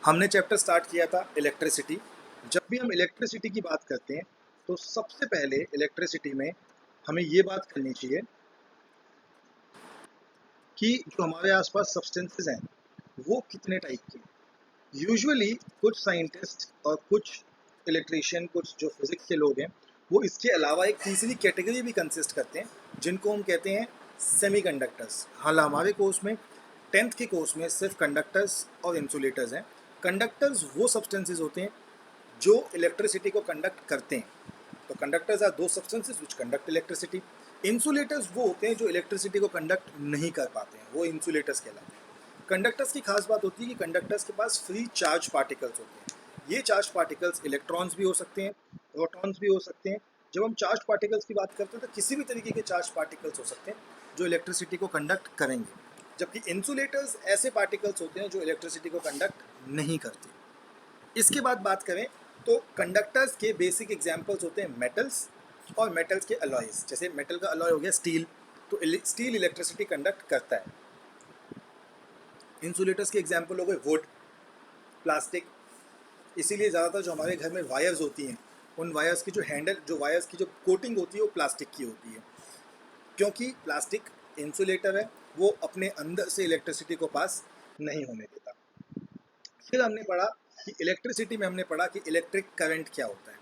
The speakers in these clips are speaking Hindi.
हमने चैप्टर स्टार्ट किया था इलेक्ट्रिसिटी। जब भी हम इलेक्ट्रिसिटी की बात करते हैं तो सबसे पहले इलेक्ट्रिसिटी में हमें ये बात करनी चाहिए कि जो हमारे आसपास सब्सटेंसेस हैं वो कितने टाइप के हैं। यूजुअली कुछ साइंटिस्ट और कुछ इलेक्ट्रिशियन, कुछ जो फिजिक्स के लोग हैं, वो इसके अलावा एक तीसरी कैटेगरी भी कंसिस्ट करते हैं जिनको हम कहते हैं सेमीकंडक्टर्स। हाल हमारे कोर्स में 10th के कोर्स में सिर्फ कंडक्टर्स और इंसुलेटर्स हैं। कंडक्टर्स वो सब्सटेंसेस होते हैं जो इलेक्ट्रिसिटी को कंडक्ट करते हैं। तो कंडक्टर्स आर दो substances which conduct electricity. Insulators वो होते हैं जो इलेक्ट्रिसिटी को कंडक्ट नहीं कर पाते हैं, वो इंसुलेटर्स कहलाते हैं। कंडक्टर्स की खास बात होती है कि कंडक्टर्स के पास फ्री चार्ज पार्टिकल्स होते हैं। ये चार्ज पार्टिकल्स इलेक्ट्रॉन्स भी हो सकते हैं, प्रोटॉन्स भी हो सकते हैं। जब हम चार्ज पार्टिकल्स की बात करते हैं तो किसी भी तरीके के चार्ज पार्टिकल्स हो सकते हैं जो इलेक्ट्रिसिटी को कंडक्ट करेंगे, जबकि इंसुलेटर्स ऐसे पार्टिकल्स होते हैं जो इलेक्ट्रिसिटी को कंडक्ट नहीं करते। इसके बाद बात करें तो कंडक्टर्स के बेसिक एग्जांपल्स होते हैं मेटल्स और मेटल्स के अलॉयज। जैसे मेटल का अलॉय हो गया स्टील, तो स्टील इलेक्ट्रिसिटी कंडक्ट करता है। इंसुलेटर्स के एग्जांपल हो गए वुड, प्लास्टिक। इसीलिए ज़्यादातर जो हमारे घर में वायर्स होती हैं, उन वायर्स की जो हैंडल, जो वायर्स की जो कोटिंग होती है वो प्लास्टिक की होती है, क्योंकि प्लास्टिक इंसुलेटर है, वो अपने अंदर से इलेक्ट्रिसिटी को पास नहीं होने देता। फिर हमने पढ़ा कि इलेक्ट्रिसिटी में हमने पढ़ा कि इलेक्ट्रिक करंट क्या होता है।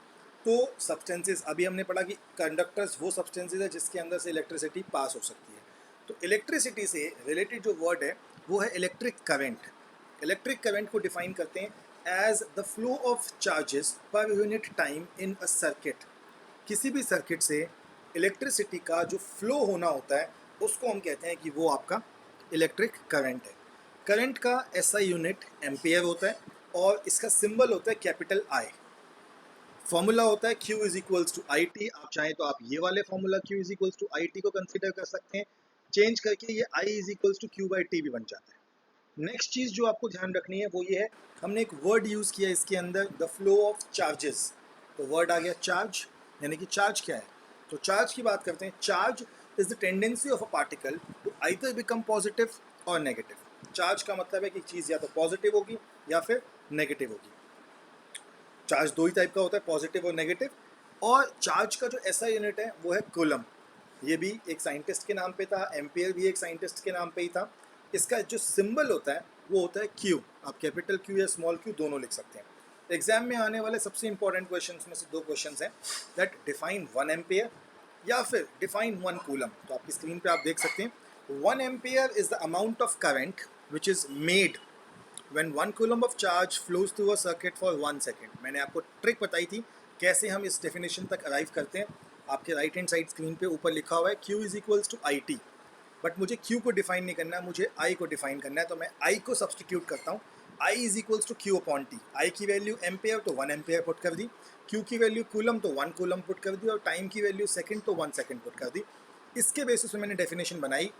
तो सब्सटेंसेस, अभी हमने पढ़ा कि कंडक्टर्स वो सब्सटेंसेस है जिसके अंदर से इलेक्ट्रिसिटी पास हो सकती है। तो इलेक्ट्रिसिटी से रिलेटेड जो वर्ड है वो है इलेक्ट्रिक करंट। इलेक्ट्रिक करंट को डिफाइन करते हैं as the flow of charges per unit time in a circuit. किसी भी सर्किट से इलेक्ट्रिसिटी का जो फ्लो होना होता है उसको हम कहते हैं कि वो आपका इलेक्ट्रिक करंट है। करंट का एसआई यूनिट एम्पियर होता है और इसका सिंबल होता है कैपिटल आई। फॉर्मूला होता है Q is equals to I T. आप चाहें तो आप ये वाले formula Q is equals to I T को कंसिडर कर सकते हैं। चेंज करके ये I is equals to Q by T भी बन जाता है। नेक्स्ट चीज़ जो आपको ध्यान रखनी है वो ये है, हमने एक वर्ड यूज़ किया इसके अंदर, द फ्लो ऑफ चार्जेस। तो वर्ड आ गया चार्ज, यानी कि चार्ज क्या है। तो चार्ज की बात करते हैं। Charge is the tendency of a particle to either become positive और नेगेटिव। चार्ज का मतलब है कि चीज़ या तो पॉजिटिव होगी या फिर नेगेटिव होगी। चार्ज दो ही टाइप का होता है, पॉजिटिव और नेगेटिव। और चार्ज का जो ऐसा यूनिट है वो है कूलम। ये भी एक साइंटिस्ट के नाम पे था, एम्पियर भी एक साइंटिस्ट के नाम पे ही था। इसका जो सिंबल होता है वो होता है Q। आप कैपिटल Q या स्मॉल q दोनों लिख सकते हैं। एग्जाम में आने वाले सबसे इंपॉर्टेंट क्वेश्चंस में से दो क्वेश्चंस हैं, दैट डिफाइन 1 एम्पियर या फिर डिफाइन 1 कूलम। तो आपकी स्क्रीन पे आप देख सकते हैं 1 ampere is the amount of current which is made when 1 coulomb of charge flows through a circuit for 1 second। मैंने आपको ट्रिक बताई थी कैसे हम इस डेफिनेशन तक अराइव करते हैं। आपके राइट हैंड साइड स्क्रीन पे ऊपर लिखा हुआ है Q is equals to I T. But मुझे Q को डिफाइन नहीं करना है, मुझे I को डिफाइन करना है। तो मैं I को सब्सटीट्यूट करता हूँ। I is equals to Q upon T. I की वैल्यू एम्पेयर तो 1 एम्पेयर पुट कर दी, Q की वैल्यू कूलम तो 1 कूलम पुट कर दी, और टाइम की वैल्यू सेकंड तो 1 सेकंड पुट कर दी। इसके बेसिस पे मैंने डेफिनेशन बनाई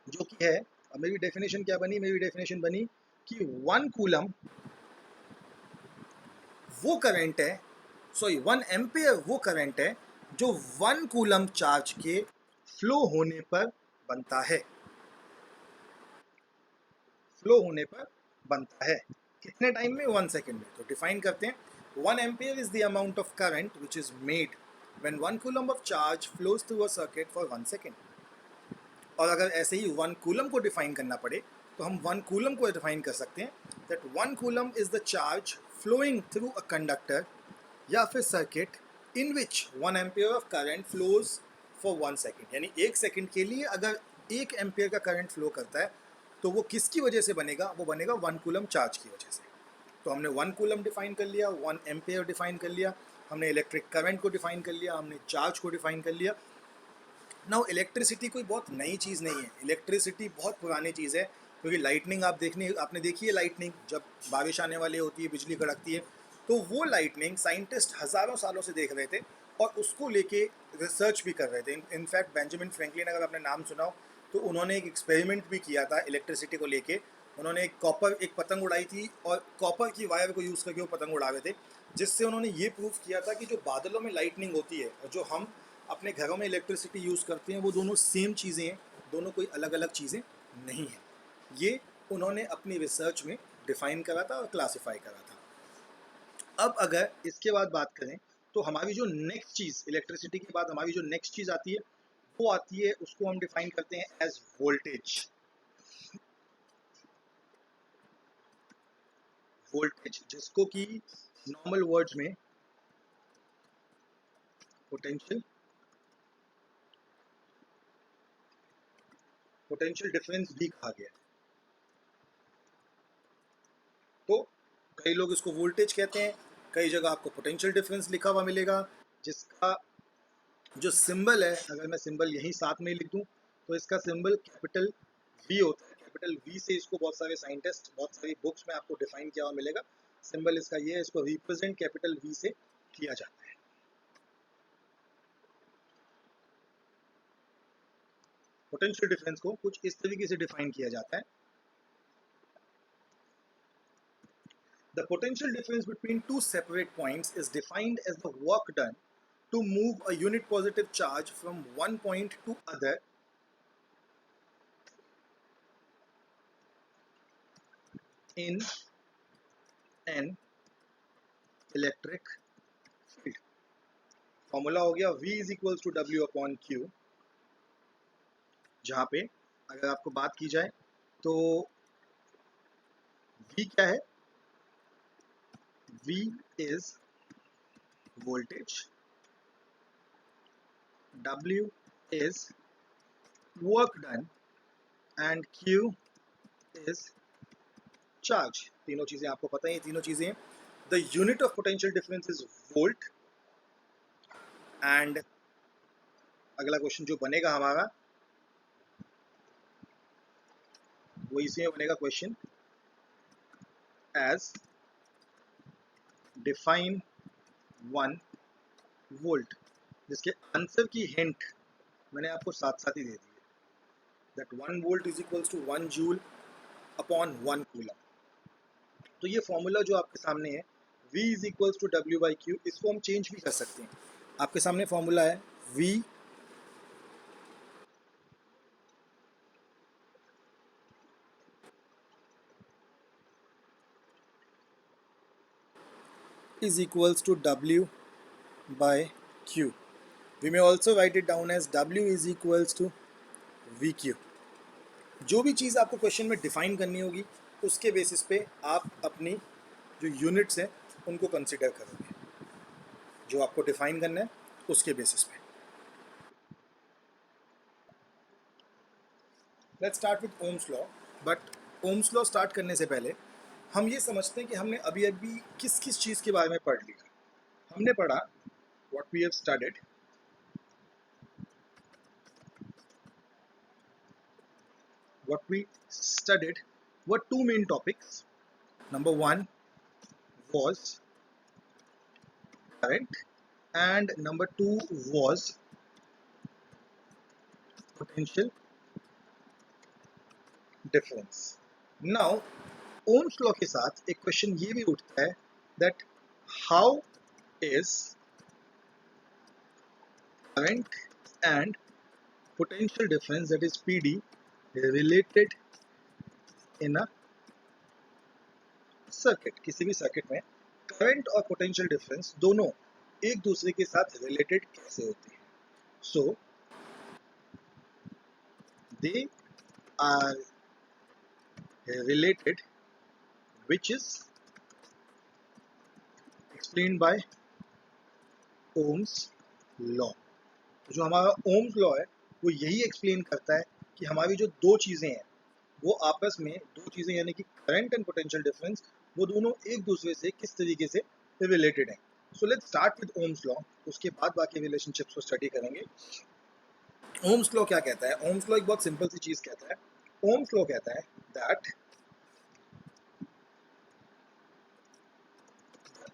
जो कि है, अब मेरी डेफिनेशन क्या बनी, मेरी डेफिनेशन बनी कि 1 कूलम वो करंट है, सॉरी 1 एम्पियर वो करंट है जो 1 कूलम चार्ज के फ्लो होने पर बनता है। फ्लो होने पर बनता है कितने टाइम में, 1 सेकेंड में। तो डिफाइन करते हैं 1 ampere is the amount of current which is made when 1 coulomb of charge flows through a circuit for 1 second. और अगर ऐसे ही 1 कूलम को डिफाइन करना पड़े तो हम 1 कूलम को डिफाइन कर सकते हैं that 1 coulomb is the charge flowing through a conductor या फिर circuit in which 1 ampere of current flows for 1 second. यानी 1 सेकेंड के लिए अगर 1 एम्पियर का करंट फ्लो करता है तो वो किसकी वजह से बनेगा, वो बनेगा 1 कूलम चार्ज की वजह से। तो हमने 1 कूलम डिफाइन कर लिया, 1 एम्पियर डिफाइन कर लिया, हमने इलेक्ट्रिक करंट को डिफाइन कर लिया, हमने चार्ज को डिफाइन कर लिया। नाउ इलेक्ट्रिसिटी कोई बहुत नई चीज़ नहीं है, इलेक्ट्रिसिटी बहुत पुरानी चीज़ है। क्योंकि लाइटनिंग आपने देखी है, लाइटनिंग जब बारिश आने वाली होती है, बिजली कड़कती है, तो वो लाइटनिंग साइंटिस्ट हज़ारों सालों से देख रहे थे और उसको लेके रिसर्च भी कर रहे थे। इनफैक्ट बेंजामिन फ्रैंकलिन, अगर आपने नाम सुना हो, तो उन्होंने एक एक्सपेरिमेंट भी किया था इलेक्ट्रिसिटी को लेके। उन्होंने एक पतंग उड़ाई थी और कॉपर की वायर को यूज़ करके वो पतंग उड़ा रहे थे, जिससे उन्होंने ये प्रूव किया था कि जो बादलों में लाइटनिंग होती है और जो हम अपने घरों में इलेक्ट्रिसिटी यूज़ करते हैं वो दोनों सेम चीज़ें हैं, दोनों कोई अलग अलग चीज़ें नहीं हैं। ये उन्होंने अपनी रिसर्च में डिफाइन करा था और क्लासिफाई करा था। अब अगर इसके बाद बात करें तो हमारी जो नेक्स्ट चीज़, इलेक्ट्रिसिटी के बाद हमारी जो नेक्स्ट चीज़ आती है वो आती है, उसको हम डिफाइन करते हैं एज वोल्टेज। वोल्टेज जिसको कि नॉर्मल वर्ड्स में पोटेंशियल डिफरेंस भी कहा गया है। तो कई लोग इसको वोल्टेज कहते हैं, कई जगह आपको पोटेंशियल डिफरेंस लिखा हुआ मिलेगा, जिसका जो सिंबल है, अगर मैं सिंबल यहीं साथ में लिख दूं तो इसका सिंबल कैपिटल वी होता है। कैपिटल वी से इसको बहुत सारे साइंटिस्ट, बहुत सारी बुक्स में आपको डिफाइन किया हुआ मिलेगा। सिंबल इसका ये है, इसको रिप्रेजेंट कैपिटल वी से किया जाता है। पोटेंशियल डिफरेंस को कुछ इस तरीके से डिफाइन किया जाता है। The potential difference between two separate points is defined as the work done to move a unit positive charge from one point to other in an electric field. Formula हो गया V is equals to W upon Q, जहाँ पे अगर आपको बात की जाए तो V क्या है? V is voltage, W is work done and Q is charge। तीनों चीजें आपको पता है, तीनों चीजें। The unit of potential difference is volt and अगला क्वेश्चन जो बनेगा हमारा वो इसी में बनेगा क्वेश्चन, एज डिफाइन 1 वोल्ट, जिसके आंसर की हिंट मैंने आपको साथ साथ ही दे दी है, that 1 volt is equals to 1 joule upon 1 coulomb. तो ये फॉर्मूला जो आपके सामने है V is equals to W by Q, इसको हम चेंज भी कर सकते हैं। आपके सामने फॉर्मूला है V is equals to W by Q. We may also write it down as W is equals to VQ। जो भी चीज़ आपको क्वेश्चन में डिफाइन करनी होगी उसके बेसिस पे आप अपनी जो यूनिट्स हैं उनको कंसिडर करोगे, जो आपको डिफाइन करना है उसके बेसिस पे। Let's start with Ohm's law. But Ohm's law start करने से पहले हम ये समझते हैं कि हमने अभी अभी किस किस चीज़ के बारे में पढ़ लिया। हमने पढ़ा what we have studied, were two main topics. Number one was current and number two was potential difference. Now Ohm's law के साथ एक क्वेश्चन ये भी उठता है that how is current and potential difference, that is PD, related in a circuit. किसी भी सर्किट में करंट और पोटेंशियल डिफरेंस दोनों एक दूसरे के साथ रिलेटेड कैसे होते हैं? So they are related, which is explained by Ohm's law। जो हमारा Ohm's law है वो यही एक्सप्लेन करता है कि हमारी जो दो चीज़ें हैं वो आपस में, दो चीज़ें यानी कि करंट एंड पोटेंशियल डिफरेंस, वो दोनों एक दूसरे से किस तरीके से रिलेटेड हैं। So let's start with Ohm's law, उसके बाद बाकी रिलेशनशिप्स को स्टडी करेंगे। Ohm's law क्या कहता है? Ohm's law एक बहुत सिंपल सी चीज़ कहता है। Ohm's law कहता है that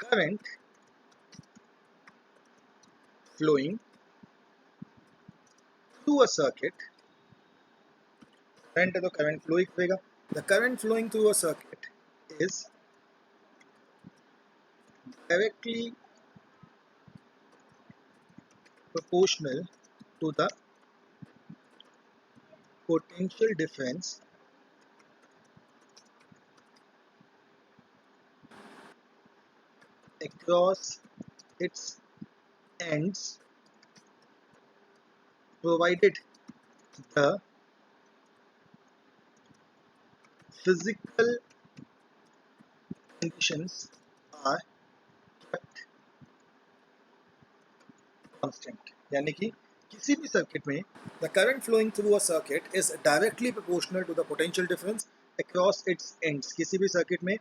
current flowing through a circuit, current है तो current flow ही करेगा, the current flowing through a circuit is directly proportional to the potential difference across its ends provided the physical conditions are kept constant। यानी कि किसी भी सर्किट में the current flowing through a circuit is directly proportional to the potential difference across its ends। किसी भी सर्किट में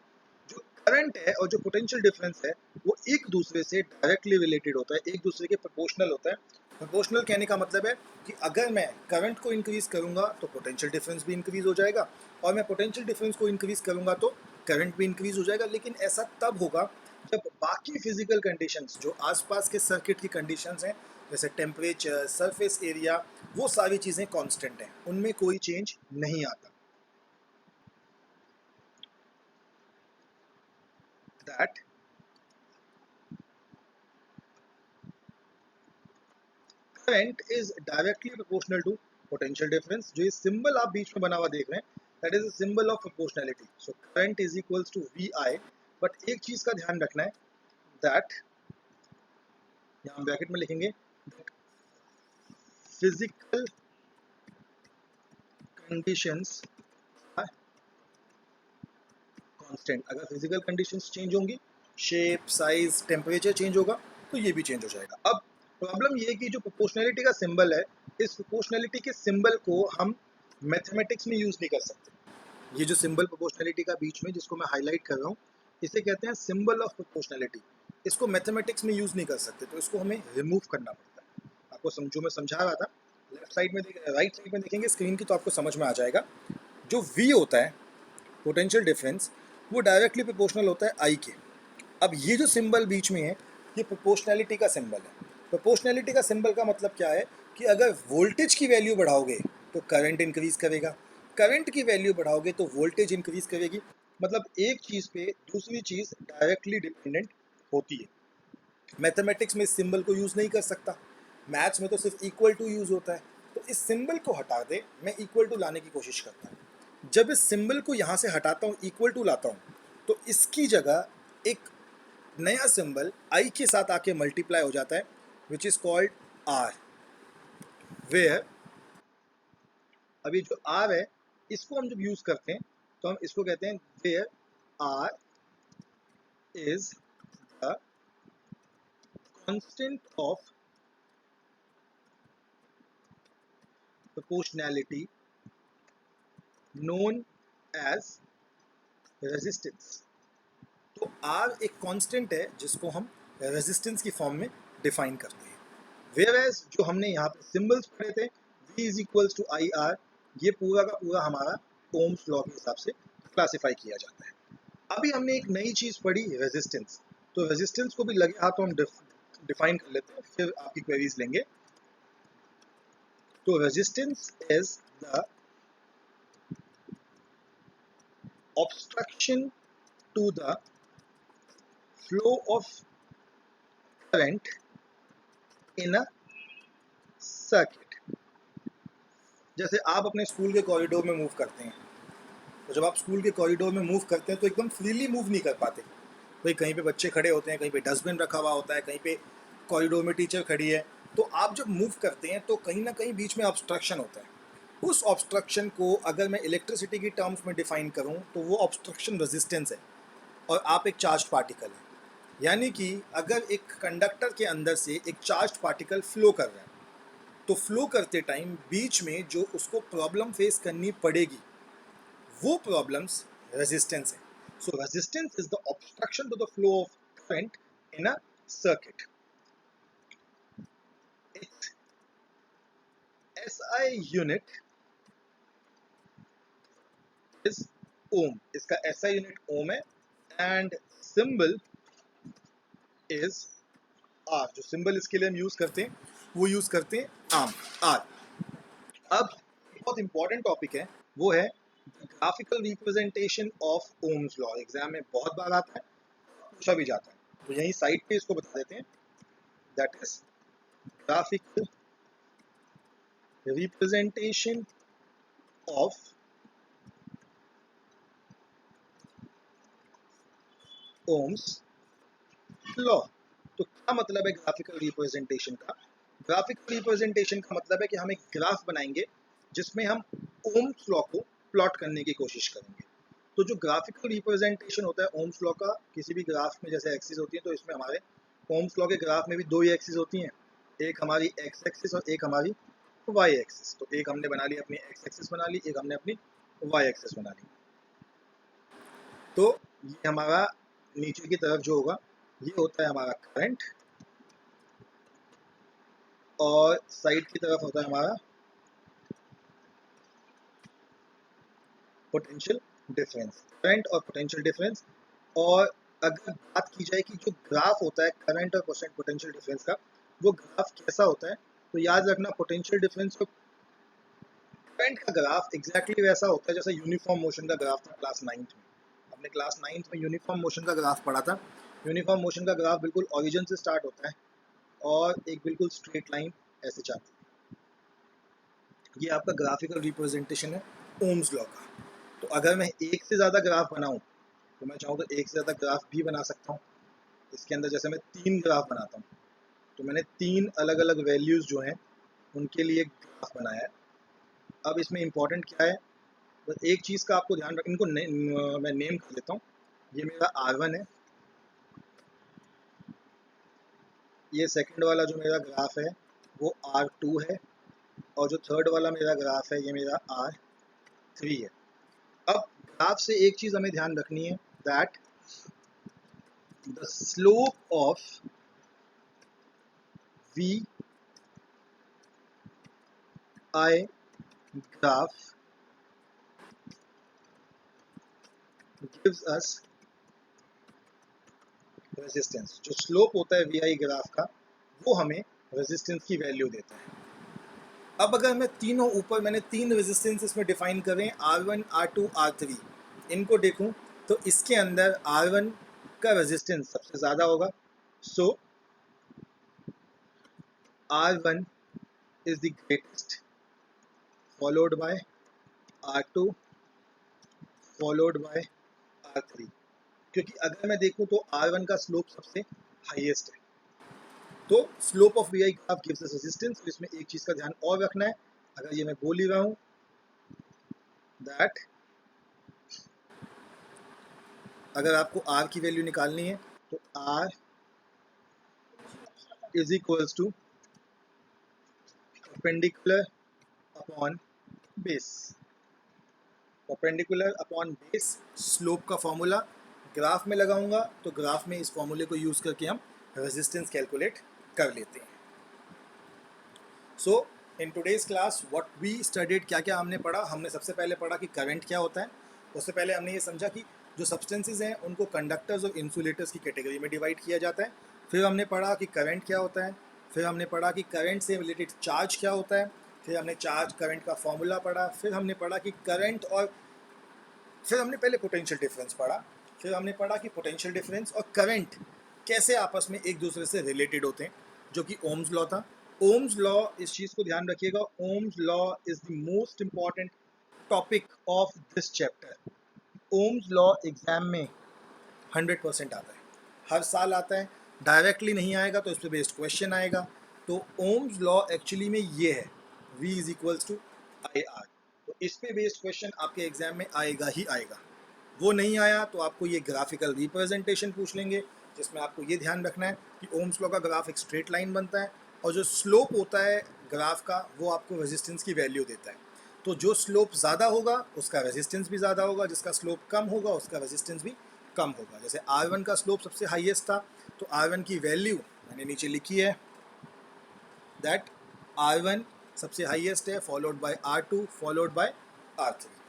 जो करंट है और जो पोटेंशियल डिफरेंस है वो एक दूसरे से डायरेक्टली रिलेटेड होता है, एक दूसरे के प्रोपोर्शनल होता है। प्रोपोर्शनल कहने का मतलब है कि अगर मैं करंट को इंक्रीज करूंगा तो पोटेंशियल डिफरेंस भी इंक्रीज हो जाएगा, और मैं पोटेंशियल डिफरेंस को इंक्रीज करूंगा तो करंट भी इंक्रीज हो जाएगा। लेकिन ऐसा तब होगा जब बाकी फिजिकल कंडीशंस जो आसपास के सर्किट की कंडीशंस हैं, जैसे टेम्परेचर, सरफेस एरिया, वो सारी चीज़ें कांस्टेंट हैं, उनमें कोई चेंज नहीं आता। That current is directly proportional to potential difference. जो ये सिंबल आप बीच में बना हुआ देख रहे हैं, that is a symbol of proportionality. So current is equals to V I. But एक चीज का ध्यान रखना है, दैट यहाँ ब्रैकेट में लिखेंगे फिजिकल कंडीशंस आर कांस्टेंट। अगर फिजिकल कंडीशंस चेंज होंगी, शेप, साइज, टेम्परेचर चेंज होगा, तो ये भी चेंज हो जाएगा। अब प्रॉब्लम ये है कि जो प्रोपोर्शनैलिटी का सिंबल है, इस प्रोपोर्शनैलिटी के सिंबल को हम मैथमेटिक्स में यूज नहीं कर सकते। ये जो सिंबल प्रोपोर्शनैलिटी का बीच में जिसको मैं हाईलाइट कर रहा हूँ, इसे कहते हैं सिंबल ऑफ प्रोपोर्शनैलिटी। इसको मैथमेटिक्स में यूज नहीं कर सकते, तो इसको हमें रिमूव करना पड़ता है। आपको जो मैं समझा रहा था, लेफ्ट साइड में राइट साइड में देखेंगे स्क्रीन की, तो आपको समझ में आ जाएगा। जो V होता है, पोटेंशियल डिफरेंस, वो डायरेक्टली प्रोपोर्शनल होता है I के। अब ये जो सिंबल बीच में है, ये प्रोपोर्शनैलिटी का सिंबल है। प्रोपोर्शनैलिटी का सिंबल का मतलब क्या है कि अगर वोल्टेज की वैल्यू बढ़ाओगे तो करंट इंक्रीज करेगा, करंट की वैल्यू बढ़ाओगे तो वोल्टेज इंक्रीज करेगी। मतलब एक चीज़ पे दूसरी चीज़ डायरेक्टली डिपेंडेंट होती है। मैथमेटिक्स में इस सिंबल को यूज़ नहीं कर सकता, मैथ्स में तो सिर्फ इक्वल टू यूज़ होता है। तो इस सिंबल को हटा दे, मैं इक्वल टू लाने की कोशिश करता हूँ। जब इस सिंबल को यहाँ से हटाता हूँ, इक्वल टू लाता हूँ, तो इसकी जगह एक नया सिंबल आई के साथ आके मल्टीप्लाई हो जाता है, which is called R. Where अभी जो आर है, इसको हम जब यूज करते हैं तो हम इसको कहते हैं where R is the constant of proportionality known as resistance. तो आर एक कांस्टेंट है जिसको हम रेजिस्टेंस की फॉर्म में डिफाइन करते हैं। वेयर एज जो हमने यहाँ पे सिंबल्स पढ़े थे, V is equals to I R, ये पूरा का पूरा हमारा ओम्स लॉ के हिसाब से क्लासिफाई किया जाता है। अभी हमने एक नई चीज़ पढ़ी, रेजिस्टेंस। तो रेजिस्टेंस को भी लगे हाथों हम डिफाइन कर लेते हैं, फिर आपकी क्वेरीज लेंगे। तो resistance is the obstruction to the flow of current in a circuit। जैसे आप अपने स्कूल के कॉरिडोर में मूव करते हैं, तो जब आप स्कूल के कॉरिडोर में मूव करते हैं तो एकदम फ्रीली मूव नहीं कर पाते। भाई कहीं पे बच्चे खड़े होते हैं, कहीं पे डस्टबिन रखा हुआ होता है, कहीं पे कॉरिडोर में टीचर खड़ी है, तो आप जब मूव करते हैं तो कहीं ना कहीं बीच में ऑब्स्ट्रक्शन होता है। उस ऑब्स्ट्रक्शन को अगर मैं इलेक्ट्रिसिटी की टर्म्स में डिफाइन करूं तो वो ऑब्स्ट्रक्शन रेजिस्टेंस है, और आप एक चार्ज पार्टिकल है। यानी कि अगर एक कंडक्टर के अंदर से एक चार्ज पार्टिकल फ्लो कर रहा है, तो फ्लो करते टाइम बीच में जो उसको प्रॉब्लम फेस करनी पड़ेगी, वो प्रॉब्लम्स रेजिस्टेंस है। So resistance is the obstruction to the flow of current in a circuit. its SI unit is ohm. इसका SI यूनिट ओम है, एंड सिंबल इज आर। जो सिंबल इसके लिए हम यूज करते हैं वो यूज करते हैं आम, आर। अब बहुत इंपॉर्टेंट टॉपिक है, वो है graphical representation of Ohm's law. Exam में बहुत बार आता है, पूछा भी जाता है, तो यही साइड पे इसको बता देते हैं। That is graphical representation of ohms law. तो क्या मतलब है ग्राफिकल रिप्रेजेंटेशन का? ग्राफिकल रिप्रेजेंटेशन का मतलब है कि हम एक ग्राफ बनाएंगे जिसमें हम ओम्स लॉ को प्लॉट करने की कोशिश करेंगे। तो जो ग्राफिकल रिप्रेजेंटेशन होता है ओम्स लॉ का किसी भी ग्राफ में, जैसे एक्सिस होती है, तो इसमें हमारे ओम्स लॉ के ग्राफ में भी दो ही एक्सिस होती हैं, एक हमारी एक्स एक्सिस और एक हमारी वाई एक्सिस। तो एक हमने बना ली अपनी एक्स एक्सिस बना ली, एक हमने अपनी वाई एक्सिस बना ली। तो ये हमारा नीचे की तरफ जो होगा ये होता है हमारा करंट, और साइड की तरफ होता है हमारा पोटेंशियल डिफरेंस, करंट और पोटेंशियल डिफरेंस। और अगर बात की जाए कि जो ग्राफ होता है करंट और पोटेंशियल डिफरेंस का, वो ग्राफ कैसा होता है, तो याद रखना पोटेंशियल डिफरेंस और करंट का ग्राफ एग्जैक्टली वैसा होता है जैसा यूनिफॉर्म मोशन का ग्राफ था क्लास 9th में। हमने क्लास 9th में यूनिफॉर्म मोशन का ग्राफ पढ़ा था। यूनिफॉर्म मोशन का ग्राफ बिल्कुल ओरिजिन से स्टार्ट होता है और एक बिल्कुल स्ट्रेट लाइन ऐसे जाती है। ये आपका ग्राफिकल रिप्रेजेंटेशन है ओम्स लॉ का। तो अगर मैं एक से ज़्यादा ग्राफ बनाऊं तो मैं चाहूँ तो एक से ज़्यादा ग्राफ भी बना सकता हूँ। इसके अंदर जैसे मैं 3 ग्राफ बनाता हूँ, तो मैंने 3 अलग अलग वैल्यूज़ जो हैं उनके लिए ग्राफ बनाया है। अब इसमें इम्पॉर्टेंट क्या है, तो एक चीज़ का आपको ध्यान रख, इनको मैं नेम कर देता हूँ। ये मेरा R1 है, ये सेकंड वाला जो मेरा ग्राफ है वो R2 है, और जो थर्ड वाला मेरा ग्राफ है ये मेरा R3 है। अब ग्राफ से एक चीज़ हमें ध्यान रखनी है, that the slope of V I graph gives us resistance. जो स्लोप होता है वी आई ग्राफ का वो हमें रेजिस्टेंस की वैल्यू देता है। अब अगर मैं तीनों ऊपर मैंने 3 रेजिस्टेंस इसमें डिफाइन करें, R1 R2 R3, इनको देखूं तो इसके अंदर R1 का रेजिस्टेंस सबसे ज़्यादा होगा। सो R1 is the greatest, followed by R2, followed by R3। क्योंकि अगर मैं देखूं तो R1 का स्लोप सबसे हाईएस्ट है। तो slope of V I graph gives us resistance. इसमें एक चीज़ का ध्यान और रखना है, अगर ये मैं बोल ही रहा हूँ दैट अगर आपको R की वैल्यू निकालनी है तो R is equals to perpendicular upon base. Perpendicular upon base slope का फॉर्मूला ग्राफ में लगाऊंगा, तो ग्राफ में इस फॉर्मूले को यूज़ करके हम रेजिस्टेंस कैलकुलेट कर लेते हैं। So in today's class what we studied, क्या क्या हमने पढ़ा। हमने सबसे पहले पढ़ा कि करंट क्या होता है। उससे पहले हमने ये समझा कि जो सब्सटेंसेज हैं उनको कंडक्टर्स और इंसुलेटर्स की कैटेगरी में डिवाइड किया जाता है। फिर हमने पढ़ा कि करंट क्या होता है। फिर हमने पढ़ा कि करंट से रिलेटेड चार्ज क्या होता है। फिर हमने चार्ज करंट का फॉर्मूला पढ़ा। फिर हमने पढ़ा कि करंट और फिर हमने पहले पोटेंशियल डिफरेंस पढ़ा। फिर हमने पढ़ा कि पोटेंशियल डिफरेंस और करंट कैसे आपस में एक दूसरे से रिलेटेड होते हैं, जो कि ओम्स लॉ था। ओम्स लॉ, इस चीज़ को ध्यान रखिएगा, Ohm's law is the most important topic of this chapter. Ohm's law exam में 100% आता है, हर साल आता है। डायरेक्टली नहीं आएगा तो इस पर बेस्ड क्वेश्चन आएगा। तो ओम्स लॉ एक्चुअली में ये है, V is equals to I R. तो इस पे बेस्ड क्वेश्चन आपके एग्जाम में आएगा ही आएगा। वो नहीं आया तो आपको ये ग्राफिकल रिप्रेजेंटेशन पूछ लेंगे, जिसमें आपको ये ध्यान रखना है कि ओम्स लॉ का ग्राफ एक स्ट्रेट लाइन बनता है, और जो स्लोप होता है ग्राफ का वो आपको रेजिस्टेंस की वैल्यू देता है। तो जो स्लोप ज़्यादा होगा उसका रेजिस्टेंस भी ज़्यादा होगा, जिसका स्लोप कम होगा उसका रेजिस्टेंस भी कम होगा। जैसे R1 का स्लोप सबसे हाईएस्ट था, तो R1 की वैल्यू मैंने नीचे लिखी है, दैट R1 सबसे हाईएस्ट है, followed by R2, followed by R3।